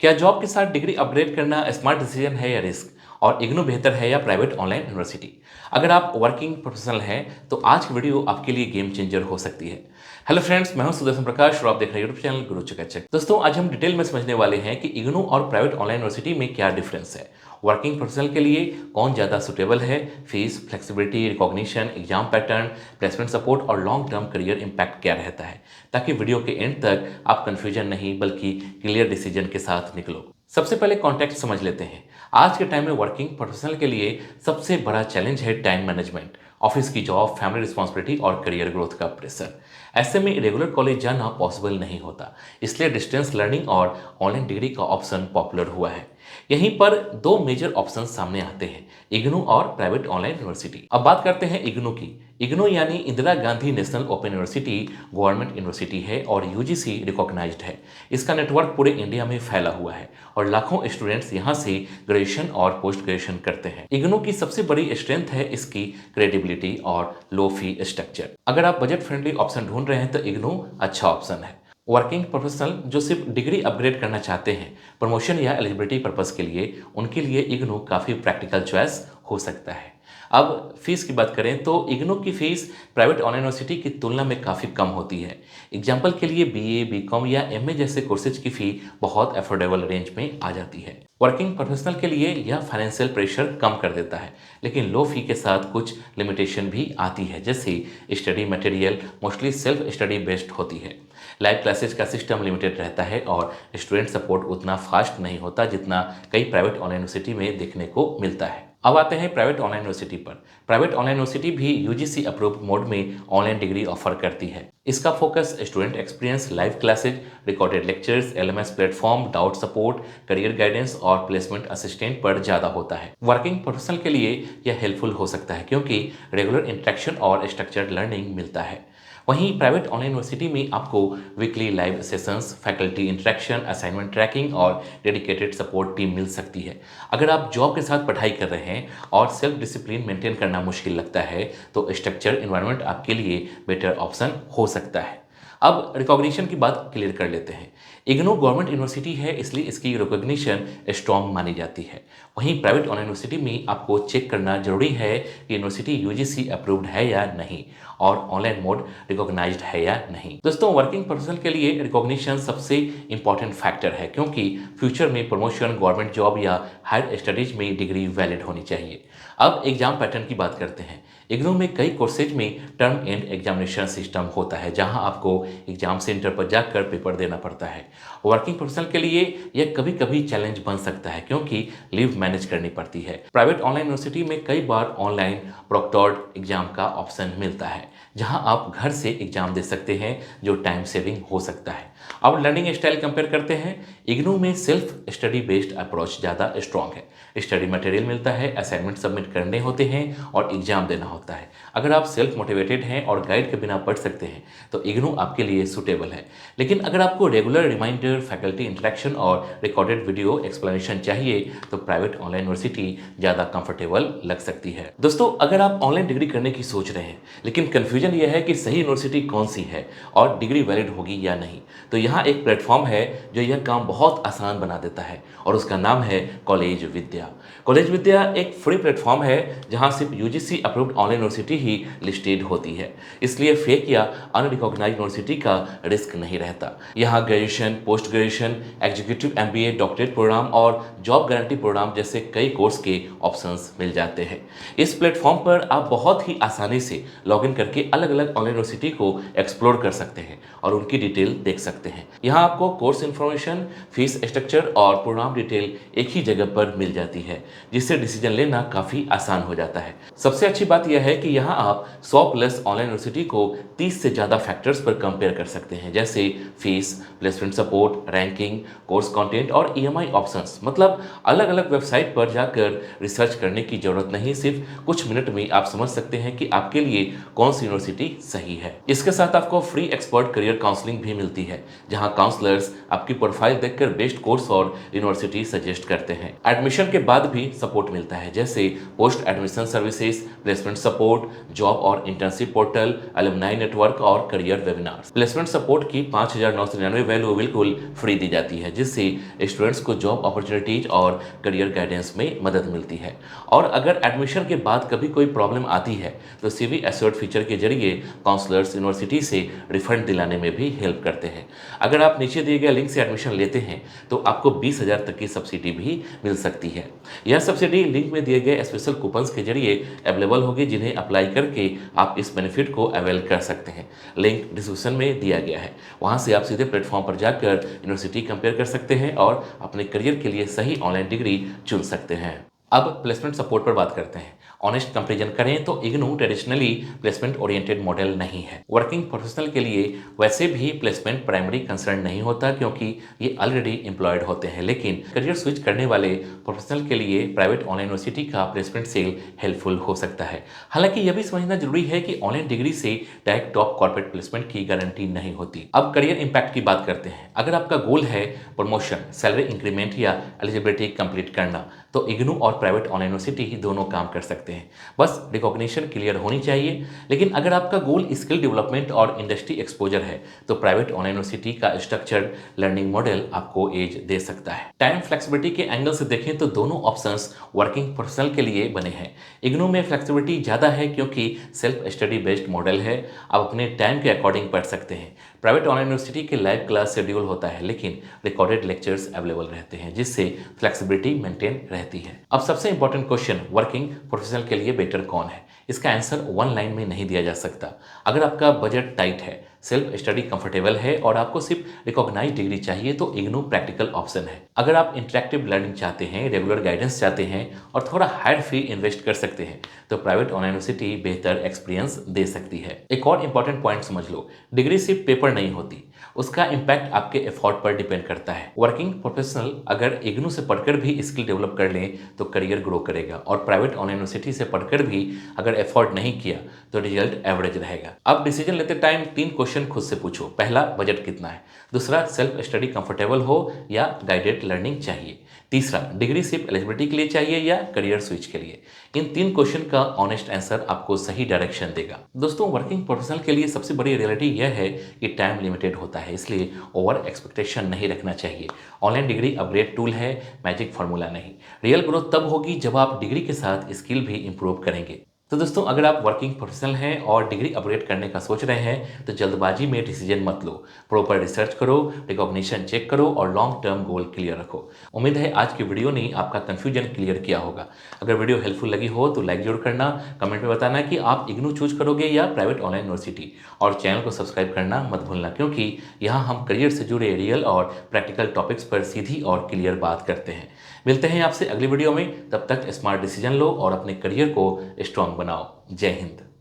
क्या जॉब के साथ डिग्री अपग्रेड करना स्मार्ट डिसीजन है या रिस्क? और इग्नू बेहतर है या प्राइवेट ऑनलाइन यूनिवर्सिटी? अगर आप वर्किंग प्रोफेशनल हैं तो आज की वीडियो आपके लिए गेम चेंजर हो सकती है। हेलो फ्रेंड्स, मैं हूं सुदर्शन प्रकाश और आप देख रहे हैं यूट्यूब चैनल गुरु चकाचक। दोस्तों, आज हम डिटेल में समझने वाले हैं कि इग्नू और प्राइवेट ऑनलाइन यूनिवर्सिटी में क्या डिफरेंस है, वर्किंग प्रोफेशनल के लिए कौन ज़्यादा सुटेबल है, fees, flexibility, recognition, exam pattern, placement support और लॉन्ग टर्म करियर इम्पैक्ट क्या रहता है, ताकि वीडियो के एंड तक आप कन्फ्यूजन नहीं बल्कि क्लियर डिसीजन के साथ निकलो। सबसे पहले कॉन्टेक्स्ट समझ लेते हैं। आज के टाइम में वर्किंग प्रोफेशनल के लिए सबसे बड़ा चैलेंज है टाइम मैनेजमेंट, ऑफिस की जॉब, फैमिली रिस्पॉन्सिबिलिटी और करियर ग्रोथ का प्रेशर। ऐसे में रेगुलर कॉलेज जाना पॉसिबल नहीं होता, इसलिए डिस्टेंस लर्निंग और ऑनलाइन डिग्री का ऑप्शन पॉपुलर हुआ है। यहीं पर दो मेजर ऑप्शन सामने आते हैं, इग्नू और प्राइवेट ऑनलाइन यूनिवर्सिटी। अब बात करते हैं इग्नू की। इग्नू यानी Indira Gandhi national open university government university है और यूजीसी रिकॉग्नाइज्ड है। इसका नेटवर्क पूरे इंडिया में फैला हुआ है और लाखों स्टूडेंट्स यहाँ से ग्रेजुएशन और पोस्ट ग्रेजुएशन करते हैं। इग्नू की सबसे बड़ी स्ट्रेंथ है इसकी क्रेडिबिलिटी और लो फी स्ट्रक्चर। अगर आप बजट फ्रेंडली ऑप्शन ढूंढ रहे हैं तो इग्नू अच्छा ऑप्शन है। वर्किंग प्रोफेशनल जो सिर्फ डिग्री अपग्रेड करना चाहते हैं प्रमोशन या एलिजिबिलिटी पर्पस के लिए, उनके लिए इग्नू काफ़ी प्रैक्टिकल चॉइस हो सकता है। अब फीस की बात करें तो इग्नू की फीस प्राइवेट ऑनलाइन यूनिवर्सिटी की तुलना में काफ़ी कम होती है। एग्जाम्पल के लिए बीए, बीकॉम या एमए जैसे कोर्सेज की फ़ी बहुत अफोर्डेबल रेंज में आ जाती है। वर्किंग प्रोफेशनल के लिए यह फाइनेंशियल प्रेशर कम कर देता है, लेकिन लो फी के साथ कुछ लिमिटेशन भी आती है, जैसे study material mostly self study based होती है, लाइव क्लासेज का सिस्टम लिमिटेड रहता है और स्टूडेंट सपोर्ट उतना फास्ट नहीं होता जितना कई प्राइवेट ऑनलाइन यूनिवर्सिटी में देखने को मिलता है। अब आते हैं प्राइवेट ऑनलाइन यूनिवर्सिटी पर। प्राइवेट ऑनलाइन यूनिवर्सिटी भी यूजीसी अप्रूव्ड मोड में ऑनलाइन डिग्री ऑफर करती है। इसका focus student experience, live classes, recorded lectures, LMS platform, doubt support, career guidance और प्लेसमेंट असिस्टेंट पर ज़्यादा होता है। वर्किंग प्रोफेशनल के लिए यह हेल्पफुल हो सकता है क्योंकि रेगुलर इंटरेक्शन और स्ट्रक्चर्ड लर्निंग मिलता है। वहीं प्राइवेट ऑनलाइन यूनिवर्सिटी में आपको weekly live sessions, faculty interaction, assignment tracking और डेडिकेटेड सपोर्ट टीम मिल सकती है। अगर आप जॉब के साथ पढ़ाई कर रहे हैं और सेल्फ डिसिप्लिन मेंटेन करना मुश्किल लगता है तो स्ट्रक्चर इन्वायरमेंट आपके लिए बेटर ऑप्शन हो सकता है। अब रिकॉग्निशन की बात क्लियर कर लेते हैं। इग्नू गवर्नमेंट यूनिवर्सिटी है, इसलिए इसकी रिकॉग्निशन स्ट्रॉन्ग मानी जाती है। वहीं प्राइवेट ऑनलाइन यूनिवर्सिटी में आपको चेक करना जरूरी है कि यूनिवर्सिटी यूजीसी अप्रूव्ड है या नहीं और ऑनलाइन मोड रिकॉग्नाइज्ड है या नहीं। दोस्तों, वर्किंग प्रोफेशनल के लिए रिकॉग्निशन सबसे इंपॉर्टेंट फैक्टर है क्योंकि फ्यूचर में प्रमोशन, गवर्नमेंट जॉब या हायर स्टडीज में डिग्री वैलिड होनी चाहिए। अब एग्जाम पैटर्न की बात करते हैं। इग्नू में कई कोर्सेज में टर्म एंड एग्जामिनेशन सिस्टम होता है जहां आपको एग्जाम सेंटर पर जाकर पेपर देना पड़ता है। वर्किंग प्रोफेशनल के लिए यह कभी कभी चैलेंज बन सकता है क्योंकि लीव मैनेज करनी पड़ती है। प्राइवेट ऑनलाइन यूनिवर्सिटी में कई बार ऑनलाइन प्रोक्टोर्ड एग्जाम का ऑप्शन मिलता है जहां आप घर से एग्जाम दे सकते हैं, जो टाइम सेविंग हो सकता है। अब लर्निंग स्टाइल कंपेयर करते हैं। इग्नू में सेल्फ स्टडी बेस्ड अप्रोच ज़्यादा स्ट्रॉन्ग है। स्टडी मटेरियल मिलता है, असाइनमेंट सबमिट करने होते हैं और एग्जाम देना होता है। अगर आप सेल्फ मोटिवेटेड हैं और गाइड के बिना पढ़ सकते हैं तो इग्नू आपके लिए सूटेबल है। लेकिन अगर आपको रेगुलर रिमाइंडर, फैकल्टी इंटरेक्शन और रिकॉर्डेड वीडियो एक्सप्लेनेशन चाहिए तो प्राइवेट ऑनलाइन यूनिवर्सिटी ज़्यादा कंफर्टेबल लग सकती है। दोस्तों, अगर आप ऑनलाइन डिग्री करने की सोच रहे हैं लेकिन कन्फ्यूजन यह है कि सही यूनिवर्सिटी कौन सी है और डिग्री वैलिड होगी या नहीं, तो यहाँ एक प्लेटफॉर्म है जो यह काम बहुत आसान बना देता है और उसका नाम है कॉलेज विद्या। कॉलेज विद्या एक फ्री प्लेटफॉर्म है जहां सिर्फ यूजीसी अप्रूव्ड ऑनलाइन यूनिवर्सिटी ही लिस्टेड होती है, इसलिए फेक या अनरिकॉग्नाइज्ड यूनिवर्सिटी का रिस्क नहीं रहता। यहाँ graduation, post graduation, executive MBA, doctorate programme और जॉब गारंटी प्रोग्राम जैसे कई कोर्स के ऑप्शंस मिल जाते हैं। इस प्लेटफॉर्म पर आप बहुत ही आसानी से लॉगिन करके अलग अलग ऑनलाइन यूनिवर्सिटी को एक्सप्लोर कर सकते हैं और उनकी डिटेल देख सकते हैं। यहाँ आपको कोर्स इन्फॉर्मेशन, फीस स्ट्रक्चर और प्रोग्राम डिटेल एक ही जगह पर मिल जाती है, जिससे डिसीजन लेना काफ़ी आसान हो जाता है। सबसे अच्छी बात यह है कि यहाँ आप 100+ ऑनलाइन यूनिवर्सिटी को 30 से ज़्यादा फैक्टर्स पर कंपेयर कर सकते हैं, जैसे fees, placement support, ranking, course content और ईएमआई ऑप्शंस। मतलब अलग अलग वेबसाइट पर जाकर रिसर्च करने की जरूरत नहीं, सिर्फ कुछ मिनट में आप समझ सकते हैं कि आपके लिए कौन सी यूनिवर्सिटी सही है। इसके साथ आपको फ्री एक्सपर्ट करियर काउंसलिंग भी मिलती है, जहां काउंसलर्स आपकी प्रोफाइल देखकर बेस्ट कोर्स और यूनिवर्सिटी सजेस्ट करते हैं। एडमिशन के बाद भी सपोर्ट मिलता है, जैसे post admission services, placement support, job और इंटर्नशिप पोर्टल, अलुमनाई नेटवर्क और करियर वेबिनार्स। प्लेसमेंट सपोर्ट की 5,999 वैल्यू बिल्कुल फ्री दी जाती है, जिससे स्टूडेंट्स को जॉब अपॉर्चुनिटीज और करियर गाइडेंस में मदद मिलती है। और अगर एडमिशन के बाद कभी कोई प्रॉब्लम आती है तो CV एश्योर्ड फीचर के जरिए काउंसलर्स यूनिवर्सिटी से रिफंड दिलाने में भी हेल्प करते हैं। अगर आप नीचे दिए गए लिंक से एडमिशन लेते हैं तो आपको 20,000 तक की सब्सिडी भी मिल सकती है। यह सब्सिडी लिंक में दिए गए स्पेशल कूपन्स के जरिए अवेलेबल होगी, जिन्हें अप्लाई करके आप इस बेनिफिट को अवेल कर सकते हैं। लिंक डिस्क्रिप्शन में दिया गया है, वहां से आप सीधे प्लेटफॉर्म पर जाकर यूनिवर्सिटी कंपेयर कर सकते हैं और अपने करियर के लिए सही ऑनलाइन डिग्री चुन सकते हैं। अब प्लेसमेंट सपोर्ट पर बात करते हैं। ऑनेस्ट कंपैरिजन करें तो IGNOU traditionally placement oriented model नहीं है। वर्किंग प्रोफेशनल के लिए वैसे भी प्लेसमेंट प्राइमरी कंसर्न नहीं होता, क्योंकि ये ऑलरेडी एम्प्लॉयड होते हैं। लेकिन करियर स्विच करने वाले प्रोफेशनल के लिए प्राइवेट ऑनलाइन यूनिवर्सिटी का प्लेसमेंट सेल हेल्पफुल हो सकता है। हालांकि यह भी समझना जरूरी है कि ऑनलाइन डिग्री से डायरेक्ट टॉप कॉर्पोरेट प्लेसमेंट की गारंटी नहीं होती। अब करियर इंपैक्ट की बात करते हैं। अगर आपका गोल है प्रमोशन, सैलरी इंक्रीमेंट या एलिजिबिलिटी कंप्लीट करना, तो इग्नू और प्राइवेट ऑनलाइन यूनिवर्सिटी ही दोनों काम कर सकते हैं। बस रिकॉग्निशन क्लियर होनी चाहिए। लेकिन अगर आपका गोल स्किल डेवलपमेंट और इंडस्ट्री एक्सपोजर है तो प्राइवेट ऑनलाइन यूनिवर्सिटी का स्ट्रक्चर्ड लर्निंग मॉडल आपको एज दे सकता है। टाइम फ्लेक्सिबिलिटी के एंगल से देखें तो दोनों ऑप्शंस वर्किंग प्रोफेशनल के लिए बने हैं। इग्नू में फ्लेक्सिबिलिटी ज़्यादा है क्योंकि सेल्फ स्टडी बेस्ड मॉडल है, आप अपने टाइम के अकॉर्डिंग पढ़ सकते हैं। प्राइवेट ऑनलाइन यूनिवर्सिटी के लाइव क्लास शेड्यूल होता है, लेकिन रिकॉर्डेड लेक्चर्स अवेलेबल रहते हैं, जिससे फ्लेक्सिबिलिटी मेंटेन रहती है। अब सबसे इंपॉर्टेंट क्वेश्चन, वर्किंग प्रोफेशनल के लिए बेटर कौन है? इसका आंसर वन लाइन में नहीं दिया जा सकता। अगर आपका बजट टाइट है, सेल्फ स्टडी कंफर्टेबल है और आपको सिर्फ रिकॉग्नाइज डिग्री चाहिए तो इग्नू प्रैक्टिकल ऑप्शन है। अगर आप इंटरेक्टिव लर्निंग चाहते हैं, रेगुलर गाइडेंस चाहते हैं और थोड़ा हायर फी इन्वेस्ट कर सकते हैं तो प्राइवेट ऑनलाइन यूनिवर्सिटी बेहतर एक्सपीरियंस दे सकती है। एक और इंपॉर्टेंट पॉइंट समझ लो, डिग्री सिर्फ पेपर नहीं होती, उसका इम्पैक्ट आपके एफर्ट पर डिपेंड करता है। वर्किंग प्रोफेशनल अगर इग्नू से पढ़कर भी स्किल डेवलप कर लें तो करियर ग्रो करेगा, और प्राइवेट ऑनलाइन यूनिवर्सिटी से पढ़कर भी अगर एफर्ट नहीं किया तो रिजल्ट एवरेज रहेगा। अब डिसीजन लेते टाइम 3 क्वेश्चन खुद से पूछो। पहला, बजट कितना है? दूसरा, सेल्फ स्टडी कंफर्टेबल हो या गाइडेड लर्निंग चाहिए? तीसरा, डिग्री सिर्फ एलिजिबिलिटी के लिए चाहिए या करियर स्विच के लिए? इन 3 क्वेश्चन का ऑनेस्ट आंसर आपको सही डायरेक्शन देगा। दोस्तों, वर्किंग प्रोफेशनल के लिए सबसे बड़ी रियलिटी यह है कि टाइम लिमिटेड होता है, इसलिए ओवर एक्सपेक्टेशन नहीं रखना चाहिए। ऑनलाइन डिग्री अपग्रेड टूल है, मैजिक फार्मूला नहीं। रियल ग्रोथ तब होगी जब आप डिग्री के साथ स्किल भी इंप्रूव करेंगे। तो दोस्तों, अगर आप वर्किंग प्रोफेशनल हैं और डिग्री अपग्रेड करने का सोच रहे हैं तो जल्दबाजी में डिसीजन मत लो। प्रॉपर रिसर्च करो, रिकॉग्निशन चेक करो और लॉन्ग टर्म गोल क्लियर रखो। उम्मीद है आज की वीडियो ने आपका कन्फ्यूजन क्लियर किया होगा। अगर वीडियो हेल्पफुल लगी हो तो लाइक जरूर करना, कमेंट में बताना कि आप इग्नू चूज करोगे या प्राइवेट ऑनलाइन यूनिवर्सिटी, और चैनल को सब्सक्राइब करना मत भूलना, क्योंकि यहाँ हम करियर से जुड़े रियल और प्रैक्टिकल टॉपिक्स पर सीधी और क्लियर बात करते हैं। मिलते हैं आपसे अगली वीडियो में, तब तक स्मार्ट डिसीजन लो और अपने करियर को स्ट्रांग बनाओ। जय हिंद।